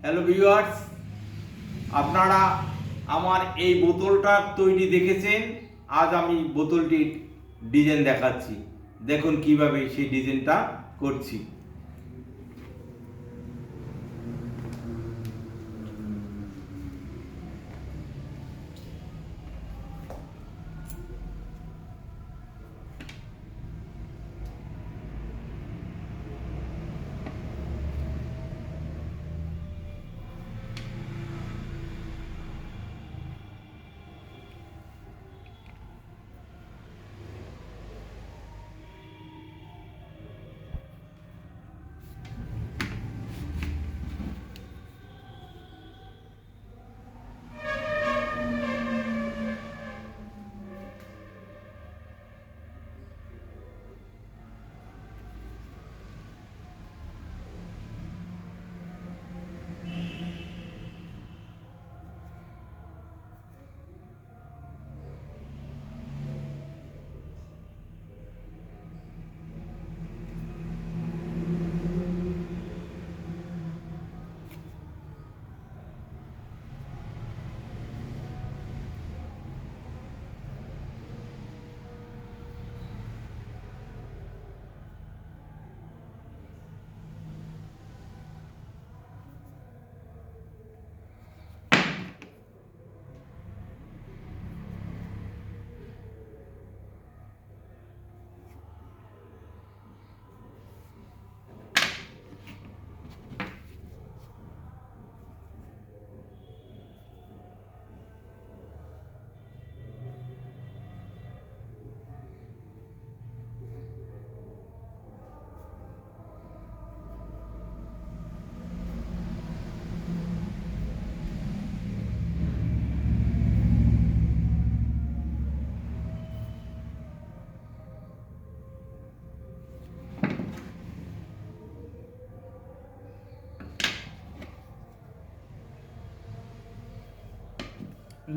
Hello viewers, আপনারা আমার এই বোতলটা তৈরি দেখেছেন। আজ আমি বোতলটির ডিজাইন দেখাচ্ছি। দেখুন কিভাবে সেই ডিজাইনটা করছি।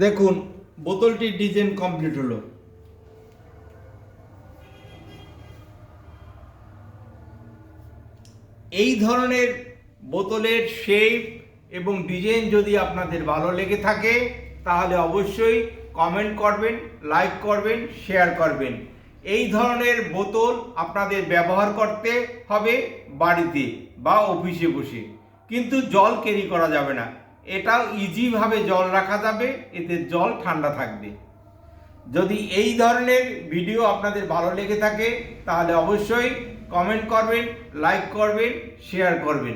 দেখুন বোতলটির ডিজাইন কমপ্লিট হলো। এই ধরনের বোতলের শেপ এবং ডিজাইন যদি আপনাদের ভালো লেগে থাকে তাহলে অবশ্যই কমেন্ট করবেন, লাইক করবেন, শেয়ার করবেন। এই ধরনের বোতল আপনাদের ব্যবহার করতে হবে বাড়িতে বা অফিসে বসে, কিন্তু জল ক্যারি করা যাবে না। এটাও ইজিভাবে জল রাখা যাবে, এতে জল ঠান্ডা থাকবে। যদি এই ধরনের ভিডিও আপনাদের ভালো লেগে থাকে তাহলে অবশ্যই কমেন্ট করবেন, লাইক করবেন, শেয়ার করবেন।